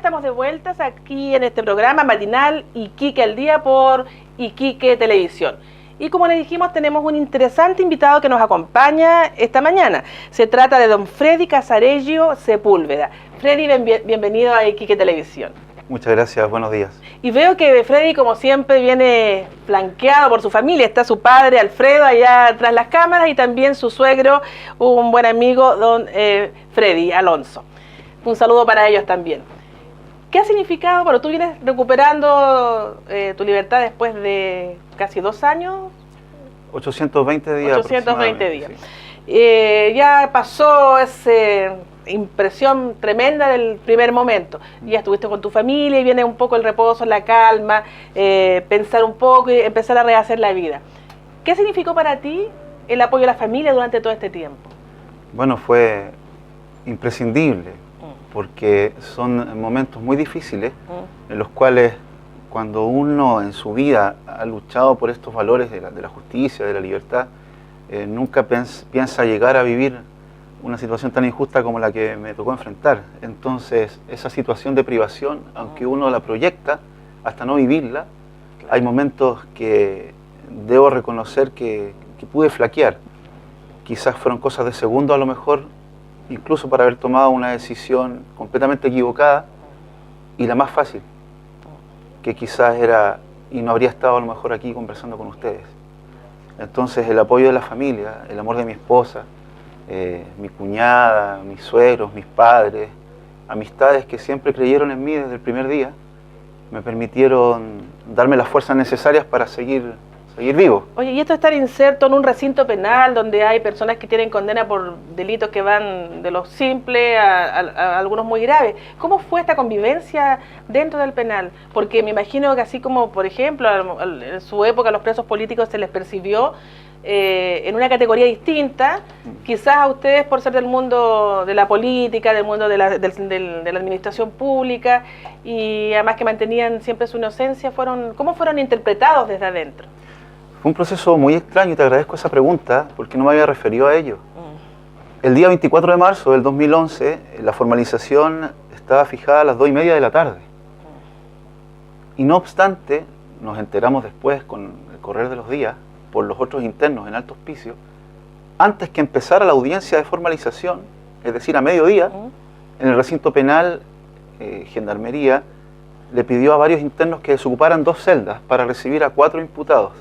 estamos de vueltas aquí en este programa matinal Iquique al Día por Iquique Televisión. Y como les dijimos, tenemos un interesante invitado que nos acompaña esta mañana. Se trata de don Freddy Casarello Sepúlveda. Freddy, bienvenido a Iquique Televisión. Muchas gracias, buenos días. Y veo que Freddy, como siempre, viene flanqueado por su familia. Está su padre, Alfredo, allá tras las cámaras, y también su suegro, un buen amigo, don Freddy Alonso. Un saludo para ellos también. ¿Qué ha significado? Bueno, tú vienes recuperando tu libertad después de casi 2 años. 820 días. 820 días. Sí. Ya pasó esa impresión tremenda del primer momento. Ya estuviste con tu familia y viene un poco el reposo, la calma, pensar un poco y empezar a rehacer la vida. ¿Qué significó para ti el apoyo a la familia durante todo este tiempo? Bueno, fue imprescindible. Porque son momentos muy difíciles en los cuales cuando uno en su vida ha luchado por estos valores de la justicia, de la libertad, nunca piensa llegar a vivir una situación tan injusta como la que me tocó enfrentar. Entonces, esa situación de privación, aunque uno la proyecta hasta no vivirla, hay momentos que debo reconocer que pude flaquear. Quizás fueron cosas de segundo a lo mejor, incluso para haber tomado una decisión completamente equivocada y la más fácil, que quizás era, y no habría estado a lo mejor aquí conversando con ustedes. Entonces el apoyo de la familia, el amor de mi esposa, mi cuñada, mis suegros, mis padres, amistades que siempre creyeron en mí desde el primer día, me permitieron darme las fuerzas necesarias para seguir vivo. Oye, y esto es estar inserto en un recinto penal donde hay personas que tienen condena por delitos que van de lo simple a algunos muy graves. ¿Cómo fue esta convivencia dentro del penal? Porque me imagino que así como, por ejemplo, en su época a los presos políticos se les percibió en una categoría distinta, quizás a ustedes por ser del mundo de la política, del mundo de la administración pública, y además que mantenían siempre su inocencia, ¿cómo fueron interpretados desde adentro? Fue un proceso muy extraño y te agradezco esa pregunta porque no me había referido a ello. El día 24 de marzo del 2011, la formalización estaba fijada a las 2:30 de la tarde. Y no obstante, nos enteramos después, con el correr de los días, por los otros internos en Alto Hospicio, antes que empezara la audiencia de formalización, es decir, a mediodía, en el recinto penal, Gendarmería le pidió a varios internos que desocuparan 2 celdas para recibir a 4 imputados.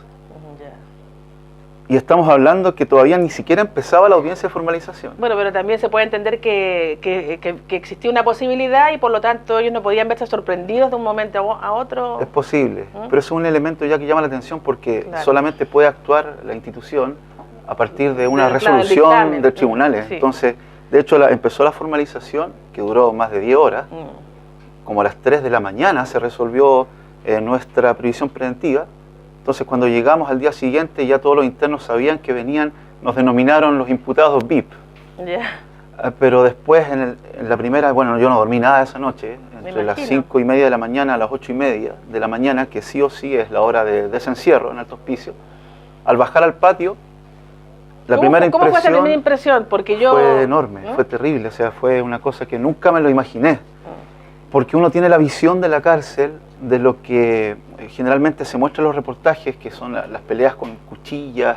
Y estamos hablando que todavía ni siquiera empezaba la audiencia de formalización. Bueno, pero también se puede entender que existía una posibilidad y por lo tanto ellos no podían verse sorprendidos de un momento a otro. Es posible, pero eso es un elemento ya que llama la atención porque solamente puede actuar la institución a partir de una resolución de tribunales. Sí. Entonces, de hecho, empezó la formalización, que duró más de 10 horas. Como a las 3 de la mañana se resolvió nuestra previsión preventiva. Entonces, cuando llegamos al día siguiente, ya todos los internos sabían que venían, nos denominaron los imputados VIP. Pero después, en la primera, bueno, yo no dormí nada esa noche, entre las 5:30 de la mañana a las 8:30 de la mañana, que sí o sí es la hora de desencierro en Alto Hospicio. Al bajar al patio, la primera impresión... ¿Cómo fue esa primera impresión? Porque fue enorme, fue terrible, o sea, fue una cosa que nunca me lo imaginé. Porque uno tiene la visión de la cárcel, de lo que generalmente se muestra en los reportajes, que son las peleas con cuchillas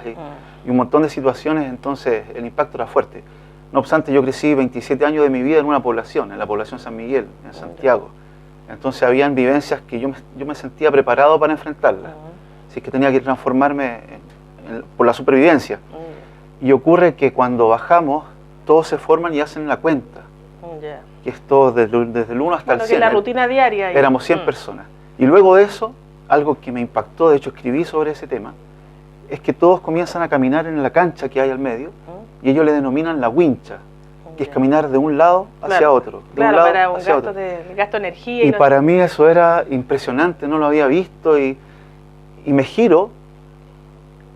y un montón de situaciones, entonces el impacto era fuerte. No obstante, yo crecí 27 años de mi vida en una población, en la población San Miguel, en Santiago. Entonces habían vivencias que yo me sentía preparado para enfrentarlas. Así que tenía que transformarme por la supervivencia. Y ocurre que cuando bajamos, todos se forman y hacen la cuenta. Que es todo desde el 1 hasta el 100. Que la rutina diaria. Éramos 100 personas. Y luego de eso, algo que me impactó, de hecho escribí sobre ese tema, es que todos comienzan a caminar en la cancha que hay al medio, y ellos le denominan la wincha, que es caminar de un lado hacia otro. Claro, para un gasto de energía. Y para mí eso era impresionante, no lo había visto, y me giro,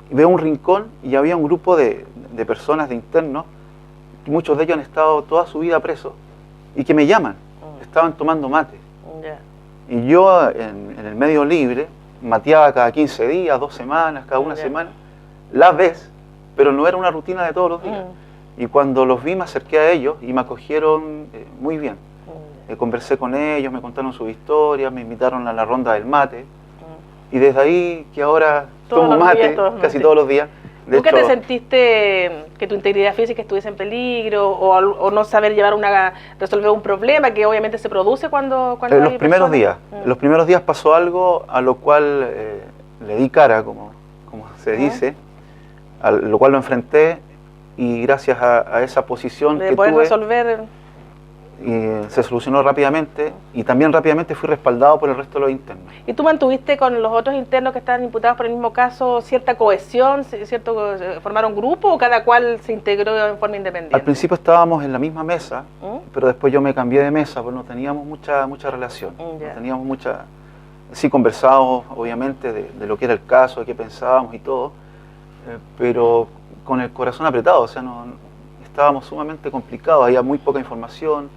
y veo un rincón, y había un grupo de personas, de internos, muchos de ellos han estado toda su vida presos, y que me llaman, estaban tomando mate. Y yo en el medio libre mateaba cada 15 días, 2 semanas, cada una semana, la vez, pero no era una rutina de todos los días. Y cuando los vi me acerqué a ellos y me acogieron muy bien. conversé con ellos, me contaron sus historias, me invitaron a la ronda del mate. Y desde ahí que ahora tomo mate casi todos los días. ¿Nunca te sentiste que tu integridad física estuviese en peligro o no saber resolver un problema que obviamente se produce cuando en los primeros días. En los primeros días pasó algo a lo cual le di cara, como se dice, a lo cual lo enfrenté y gracias a esa posición de que poder tuve, resolver. Y se solucionó rápidamente y también rápidamente fui respaldado por el resto de los internos. ¿Y tú mantuviste con los otros internos que estaban imputados por el mismo caso cierta cohesión, formaron grupo o cada cual se integró en forma independiente? Al principio estábamos en la misma mesa, pero después yo me cambié de mesa, pues no teníamos mucha relación, no teníamos mucha... Sí conversábamos obviamente de lo que era el caso, de qué pensábamos y todo, pero con el corazón apretado, o sea, estábamos sumamente complicados, había muy poca información.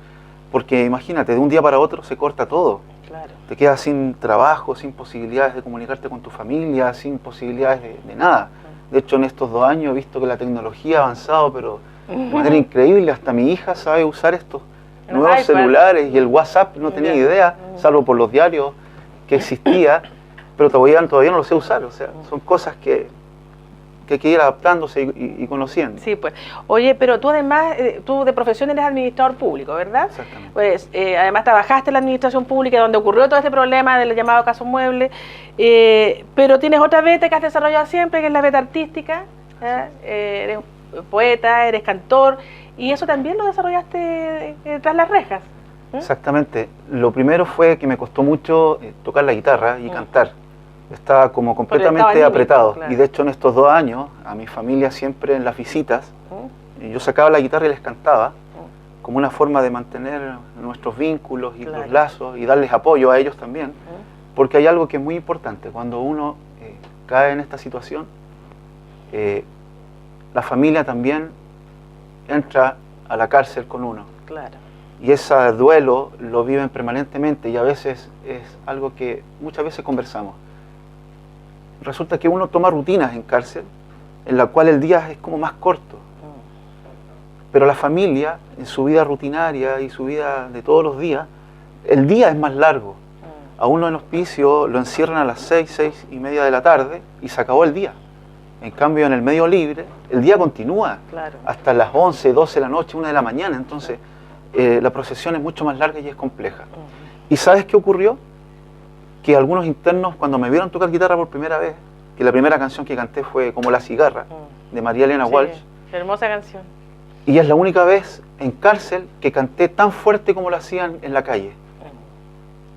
Porque imagínate, de un día para otro se corta todo. Claro. Te quedas sin trabajo, sin posibilidades de comunicarte con tu familia, sin posibilidades de nada. De hecho, en estos 2 años he visto que la tecnología ha avanzado, pero de manera increíble. Hasta mi hija sabe usar estos nuevos celulares y el WhatsApp no tenía idea, salvo por los diarios que existía, pero todavía no lo sé usar. O sea, son cosas que hay que ir adaptándose y conociendo. Sí, pues. Oye, pero tú además, tú de profesión eres administrador público, ¿verdad? Exactamente. Pues además trabajaste en la administración pública donde ocurrió todo este problema del llamado caso Mueble, pero tienes otra beta que has desarrollado siempre, que es la beta artística, eres poeta, eres cantor, y eso también lo desarrollaste tras las rejas. Exactamente. Lo primero fue que me costó mucho tocar la guitarra y cantar. Estaba como completamente apretado. Claro. Y de hecho en estos 2 años, a mi familia siempre en las visitas, yo sacaba la guitarra y les cantaba, como una forma de mantener nuestros vínculos y los lazos y darles apoyo a ellos también. Porque hay algo que es muy importante, cuando uno cae en esta situación, la familia también entra a la cárcel con uno. Claro. Y ese duelo lo viven permanentemente y a veces es algo que muchas veces conversamos. Resulta que uno toma rutinas en cárcel, en la cual el día es como más corto. Pero la familia, en su vida rutinaria y su vida de todos los días, el día es más largo. A uno en hospicio lo encierran a las 6:30 de la tarde y se acabó el día. En cambio, en el medio libre, el día continúa hasta las 11, 12 de la noche, 1 de la mañana. Entonces, la procesión es mucho más larga y es compleja. ¿Y sabes qué ocurrió? Que algunos internos, cuando me vieron tocar guitarra por primera vez, que la primera canción que canté fue Como la cigarra, de María Elena Walsh. Hermosa canción. Y es la única vez en cárcel que canté tan fuerte como lo hacían en la calle.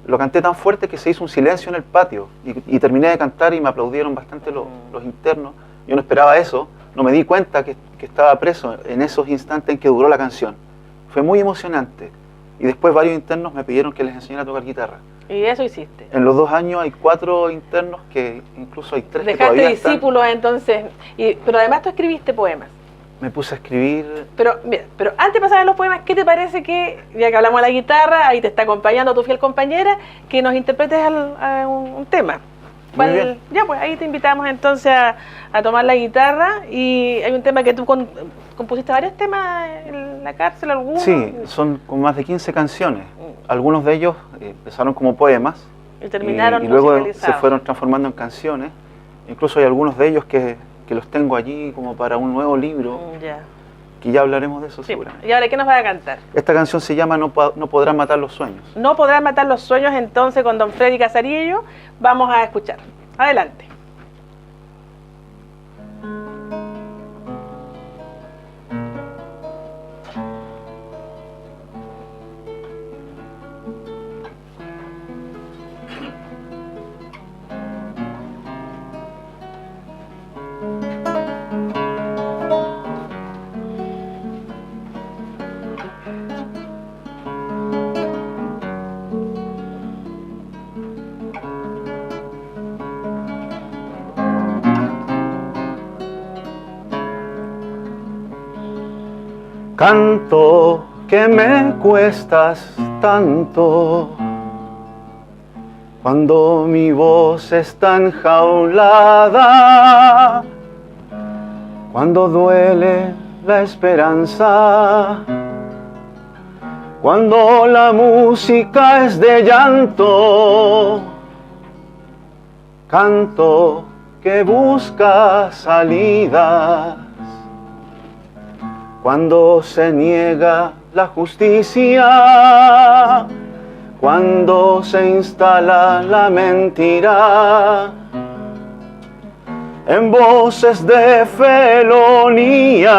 Lo canté tan fuerte que se hizo un silencio en el patio y terminé de cantar y me aplaudieron bastante los internos. Yo no esperaba eso, no me di cuenta que estaba preso en esos instantes en que duró la canción. Fue muy emocionante. Y después varios internos me pidieron que les enseñara a tocar guitarra. ¿Y eso hiciste? En los 2 años hay 4 internos, que incluso hay 3 que todavía todavía están. Dejaste discípulos entonces, pero además tú escribiste poemas. Me puse a escribir... Pero mira, antes de pasar a los poemas, ¿qué te parece que, ya que hablamos de la guitarra, ahí te está acompañando tu fiel compañera, que nos interpretes un tema? Muy bien. Ya, pues ahí te invitamos entonces a tomar la guitarra, y hay un tema que tú compusiste varios temas en la cárcel, algunos. Sí, son como más de 15 canciones. Algunos de ellos empezaron como poemas y terminaron y luego se fueron transformando en canciones. Incluso hay algunos de ellos que los tengo allí como para un nuevo libro, que ya hablaremos de eso seguramente. ¿Y ahora qué nos va a cantar? Esta canción se llama No podrán matar los sueños. No podrán matar los sueños, entonces con don Freddy Casarillo vamos a escuchar. Adelante. Canto que me cuestas tanto, cuando mi voz está enjaulada, cuando duele la esperanza, Cuando la música es de llanto, canto que busca salidas. Cuando se niega la justicia, cuando se instala la mentira, en voces de felonías.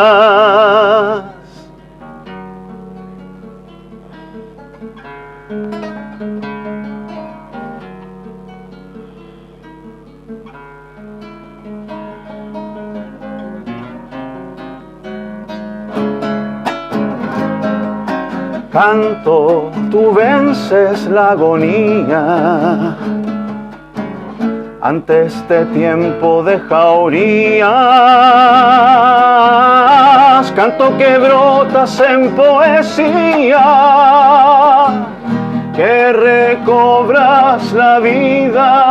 Canto, tú vences la agonía ante este tiempo de jaurías. Canto que brotas en poesía, que recobras la vida.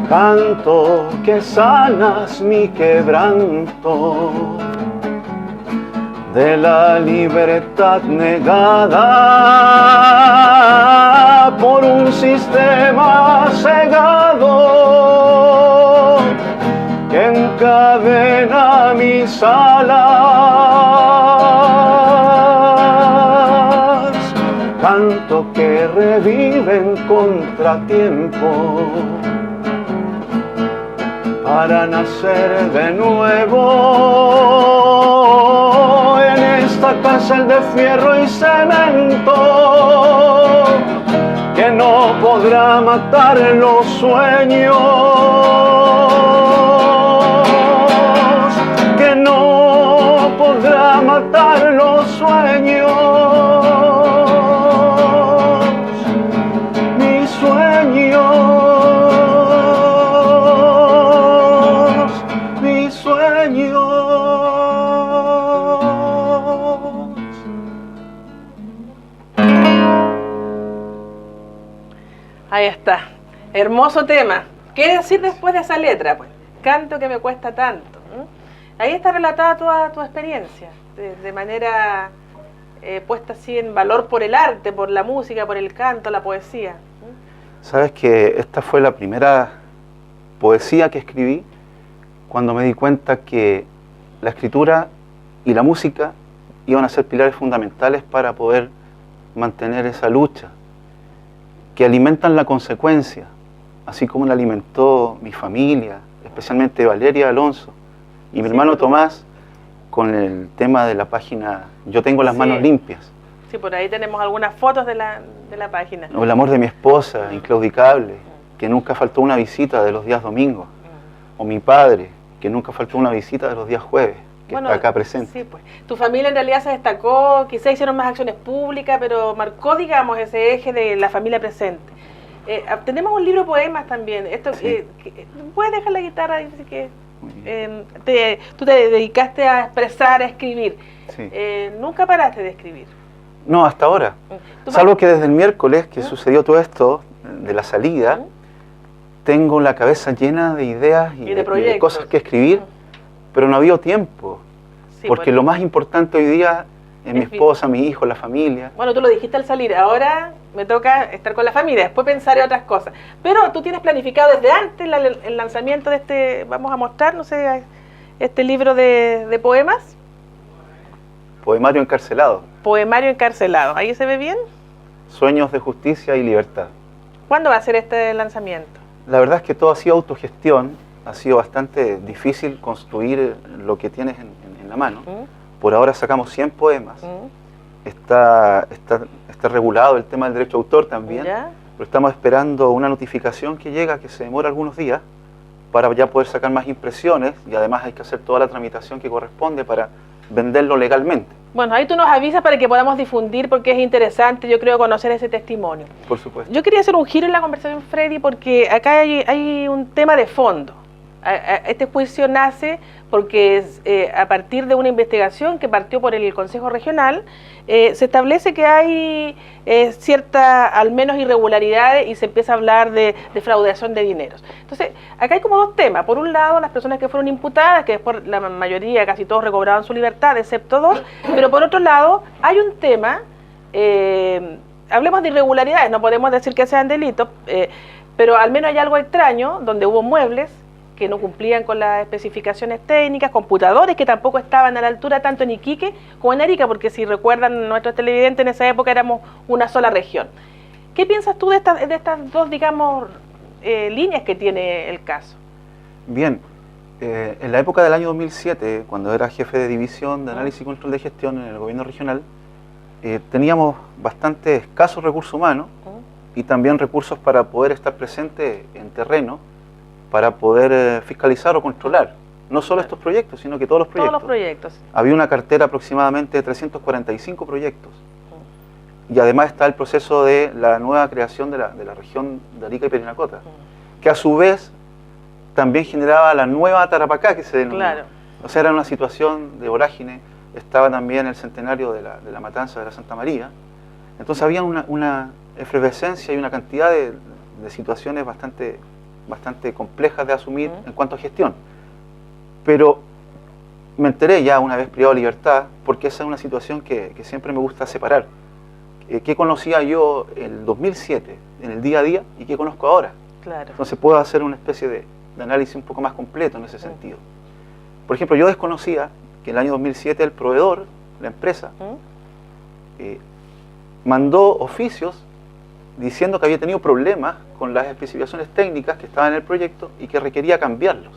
Canto que sanas mi quebranto de la libertad negada por un sistema cegado que encadena mis alas. Canto que revive en contratiempo para nacer de nuevo en esta cárcel de fierro y cemento que no podrá matar los sueños, que no podrá matar los sueños, mis sueños. Ahí está, hermoso tema. ¿Qué decir después de esa letra? Pues, canto que me cuesta tanto. Ahí está relatada toda tu experiencia, de manera puesta así en valor por el arte, por la música, por el canto, la poesía. Sabes que esta fue la primera poesía que escribí cuando me di cuenta que la escritura y la música iban a ser pilares fundamentales para poder mantener esa lucha, que alimentan la consecuencia, así como la alimentó mi familia, especialmente Valeria Alonso y mi hermano Tomás, con el tema de la página Yo tengo las manos limpias. Sí, por ahí tenemos algunas fotos de la página. O el amor de mi esposa, inclaudicable, que nunca faltó una visita de los días domingos. O mi padre, que nunca faltó una visita de los días jueves, que está acá presente. Sí, pues. Tu familia en realidad se destacó, quizá hicieron más acciones públicas, pero marcó, digamos, ese eje de la familia presente. Tenemos un libro de poemas también. Esto, sí. ¿Puedes dejar la guitarra? Dice que tú te dedicaste a expresar, a escribir. Sí. ¿Nunca paraste de escribir? No, hasta ahora. Salvo que desde el miércoles que sucedió todo esto, de la salida, tengo la cabeza llena de ideas y de cosas que escribir, pero no había tiempo. Sí, porque lo más importante hoy día es mi esposa, mi hijo, la familia. Bueno, tú lo dijiste al salir, ahora me toca estar con la familia, después pensar en otras cosas. Pero tú tienes planificado desde antes el lanzamiento de este, vamos a mostrar, no sé, este libro de poemas. Poemario encarcelado. Poemario encarcelado, ¿ahí se ve bien? Sueños de justicia y libertad. ¿Cuándo va a ser este lanzamiento? La verdad es que todo ha sido autogestión, ha sido bastante difícil construir lo que tienes en la mano. Por ahora sacamos 100 poemas. Está regulado el tema del derecho de autor también, pero estamos esperando una notificación que llega, que se demora algunos días, para ya poder sacar más impresiones, y además hay que hacer toda la tramitación que corresponde para venderlo legalmente. Bueno, ahí tú nos avisas para que podamos difundir, porque es interesante, yo creo, conocer ese testimonio. Por supuesto. Yo quería hacer un giro en la conversación, Freddy, porque acá hay un tema de fondo. Este juicio nace porque a partir de una investigación que partió por el Consejo Regional, se establece que hay ciertas, al menos, irregularidades y se empieza a hablar de defraudación de dineros. Entonces, acá hay como dos temas. Por un lado, las personas que fueron imputadas, que después la mayoría, casi todos, recobraban su libertad, excepto dos, pero por otro lado, hay un tema, hablemos de irregularidades, no podemos decir que sean delitos, pero al menos hay algo extraño, donde hubo muebles que no cumplían con las especificaciones técnicas, computadores que tampoco estaban a la altura tanto en Iquique como en Arica, porque si recuerdan nuestros televidentes, en esa época éramos una sola región. ¿Qué piensas tú de estas dos, digamos, líneas que tiene el caso? Bien, en la época del año 2007, cuando era jefe de división de análisis y control de gestión en el gobierno regional, teníamos bastante escasos recursos humanos y también recursos para poder estar presente en terreno, para poder fiscalizar o controlar, no solo estos proyectos, sino que todos los proyectos. Todos los proyectos. Había una cartera aproximadamente de 345 proyectos. Y además está el proceso de la nueva creación de la región de Arica y Parinacota, que a su vez también generaba la nueva Tarapacá, que se denominó. Claro. O sea, era una situación de vorágine. Estaba también el centenario de la matanza de la Santa María. Entonces había una efervescencia y una cantidad de situaciones bastante complejas de asumir en cuanto a gestión. Pero me enteré ya una vez privado de libertad, porque esa es una situación que siempre me gusta separar. ¿Qué conocía yo en el 2007, en el día a día, y qué conozco ahora? Claro. Entonces puedo hacer una especie de análisis un poco más completo en ese sentido. Por ejemplo, yo desconocía que en el año 2007 el proveedor, la empresa, mandó oficios diciendo que había tenido problemas con las especificaciones técnicas que estaban en el proyecto y que requería cambiarlos.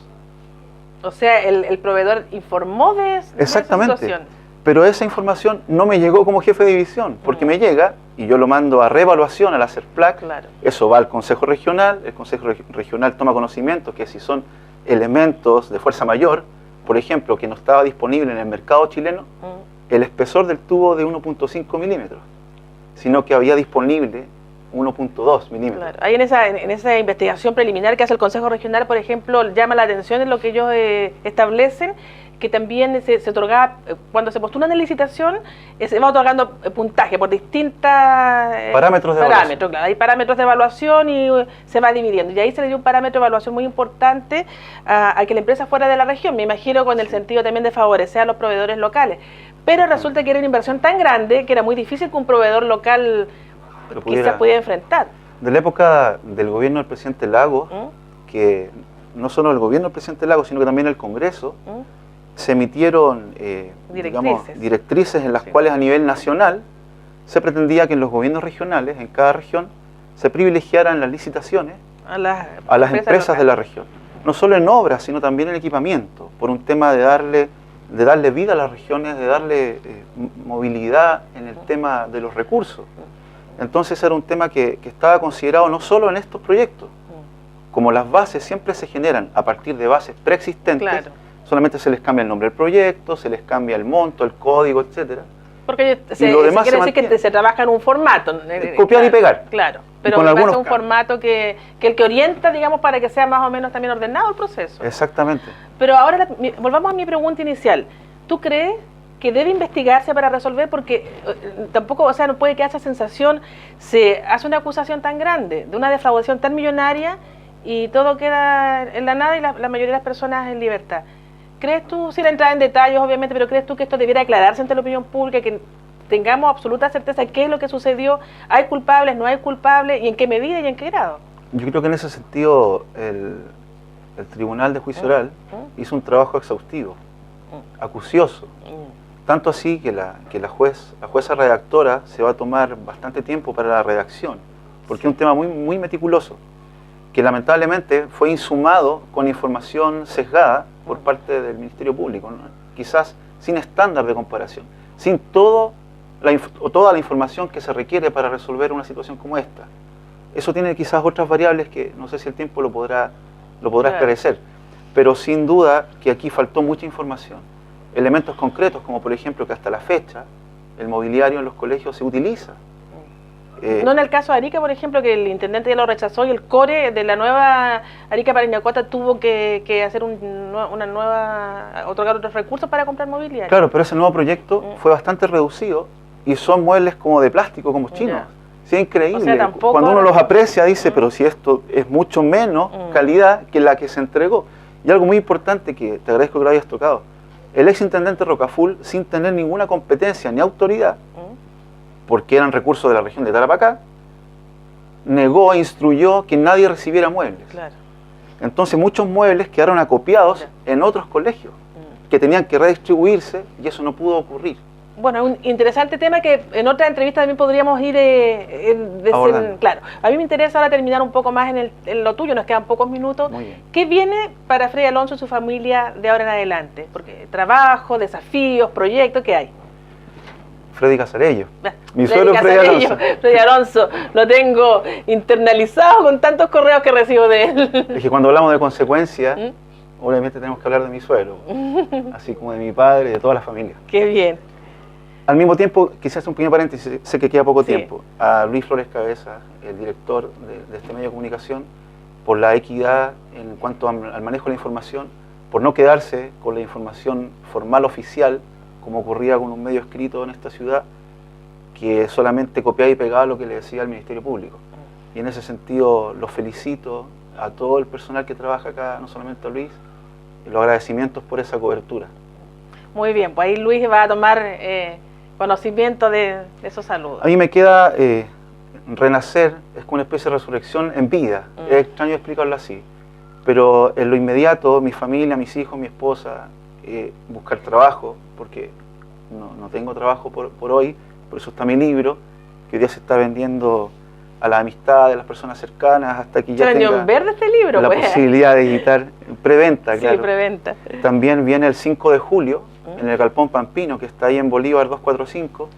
O sea, el proveedor informó de esa situación. Pero esa información no me llegó como jefe de división, porque me llega y yo lo mando a reevaluación a la CERPLAC, Claro. Eso va al Consejo Regional, el Consejo Regional toma conocimiento que si son elementos de fuerza mayor, por ejemplo, que no estaba disponible en el mercado chileno, el espesor del tubo de 1.5 milímetros, sino que había disponible 1.2 milímetros. Claro. Ahí en esa investigación preliminar que hace el Consejo Regional, por ejemplo, llama la atención en lo que ellos establecen, que también se otorgaba, cuando se postula una licitación, se va otorgando puntaje por distintas parámetros de evaluación. Claro, hay parámetros de evaluación y se va dividiendo. Y ahí se le dio un parámetro de evaluación muy importante a que la empresa fuera de la región, me imagino con el sentido también de favorecer a los proveedores locales. Pero resulta que era una inversión tan grande que era muy difícil que un proveedor local quizás pudiera enfrentar. De la época del gobierno del presidente Lagos, que no solo el gobierno del presidente Lagos, sino que también el Congreso, se emitieron directrices en las cuales a nivel nacional se pretendía que en los gobiernos regionales, en cada región, se privilegiaran las licitaciones a las empresas de la región. No solo en obras, sino también en equipamiento, por un tema de darle vida a las regiones, de darle movilidad en el tema de los recursos. Entonces era un tema que estaba considerado no solo en estos proyectos, como las bases siempre se generan a partir de bases preexistentes, Claro. Solamente se les cambia el nombre del proyecto, se les cambia el monto, el código, etcétera. Porque lo demás quiere decir que se trabaja en un formato. Copiar y pegar. Claro, pero con va a ser un formato que el que orienta, digamos, para que sea más o menos también ordenado el proceso. Exactamente. Pero ahora volvamos a mi pregunta inicial. ¿Tú crees que debe investigarse para resolver? Porque tampoco, o sea, no puede quedar esa sensación, se hace una acusación tan grande, de una defraudación tan millonaria y todo queda en la nada y la mayoría de las personas en libertad. ¿Crees tú, sin entrar en detalles obviamente, pero crees tú que esto debiera aclararse ante la opinión pública, que tengamos absoluta certeza de qué es lo que sucedió? ¿Hay culpables, no hay culpables? ¿Y en qué medida y en qué grado? Yo creo que en ese sentido el Tribunal de Juicio Oral hizo un trabajo exhaustivo, acucioso. Tanto así que la jueza redactora se va a tomar bastante tiempo para la redacción, porque es un tema muy, muy meticuloso, que lamentablemente fue insumado con información sesgada por parte del Ministerio Público, ¿no? Quizás sin estándar de comparación, sin toda la información que se requiere para resolver una situación como esta. Eso tiene quizás otras variables que no sé si el tiempo lo podrá esclarecer, pero sin duda que aquí faltó mucha información. Elementos concretos como por ejemplo que hasta la fecha el mobiliario en los colegios se utiliza. No en el caso de Arica, por ejemplo, que el intendente ya lo rechazó y el core de la nueva Arica Parinacota tuvo que hacer otorgar otros recursos para comprar mobiliario. Claro, pero ese nuevo proyecto fue bastante reducido y son muebles como de plástico, como chinos. Ya. Sí, es increíble. O sea, tampoco... Cuando uno los aprecia dice, pero si esto es mucho menos calidad que la que se entregó. Y algo muy importante que te agradezco que lo hayas tocado. El ex intendente Rocaful, sin tener ninguna competencia ni autoridad, porque eran recursos de la región de Tarapacá, negó e instruyó que nadie recibiera muebles. Claro. Entonces muchos muebles quedaron acopiados en otros colegios que tenían que redistribuirse y eso no pudo ocurrir. Bueno, un interesante tema que en otra entrevista también podríamos ir claro. A mí me interesa ahora terminar un poco más en lo tuyo, nos quedan pocos minutos. Muy bien. ¿Qué viene para Freddy Alonso y su familia de ahora en adelante? Porque trabajo, desafíos, proyectos, ¿qué hay? Freddy Casarello. Mi Freddy suegro Freddy Casarello, Alonso. Freddy Alonso, lo tengo internalizado con tantos correos que recibo de él. Es que cuando hablamos de consecuencias, obviamente tenemos que hablar de mi suegro, así como de mi padre y de toda la familia. Qué bien. Al mismo tiempo, quizás un pequeño paréntesis, sé que queda poco Sí. tiempo, a Luis Flores Cabeza, el director de este medio de comunicación, por la equidad en cuanto al manejo de la información, por no quedarse con la información formal oficial, como ocurría con un medio escrito en esta ciudad, que solamente copiaba y pegaba lo que le decía el Ministerio Público. Y en ese sentido los felicito a todo el personal que trabaja acá, no solamente a Luis, y los agradecimientos por esa cobertura. Muy bien, pues ahí Luis va a tomar conocimiento de esos saludos. A mí me queda renacer, es como una especie de resurrección en vida. Es extraño explicarlo así, pero en lo inmediato, mi familia, mis hijos, mi esposa, buscar trabajo, porque no tengo trabajo por hoy, por eso está mi libro, que hoy día se está vendiendo a la amistad de las personas cercanas hasta que ya tenga verde este libro, la pues. posibilidad de editar preventa, claro. Sí, preventa. También viene el 5 de julio, en el Galpón Pampino, que está ahí en Bolívar 245,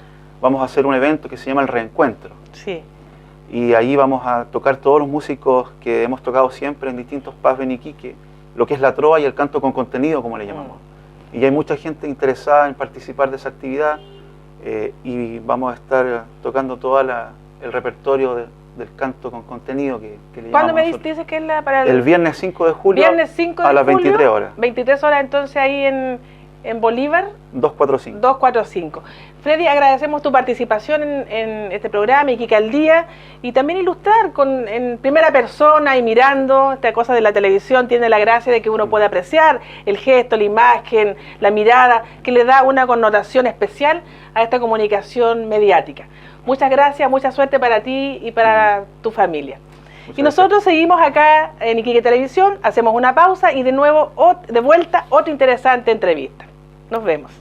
vamos a hacer un evento que se llama El Reencuentro. Sí. Y ahí vamos a tocar todos los músicos que hemos tocado siempre en distintos pubs en Iquique, lo que es la trova y el canto con contenido, como le llamamos. Y hay mucha gente interesada en participar de esa actividad y vamos a estar tocando todo el repertorio del canto con contenido que le llamamos. ¿Cuándo me dices que es para el viernes 5 de julio viernes 5 de a las julio, 23 horas. 23 horas entonces ahí en Bolívar 245. 245. Freddy, agradecemos tu participación en este programa, Iquique al Día, y también ilustrar en primera persona y mirando esta cosa de la televisión, tiene la gracia de que uno puede apreciar el gesto, la imagen, la mirada, que le da una connotación especial a esta comunicación mediática. Muchas gracias, mucha suerte para ti y para tu familia. Y nosotros seguimos acá en Iquique Televisión, hacemos una pausa y de nuevo, de vuelta, otra interesante entrevista. Nos vemos.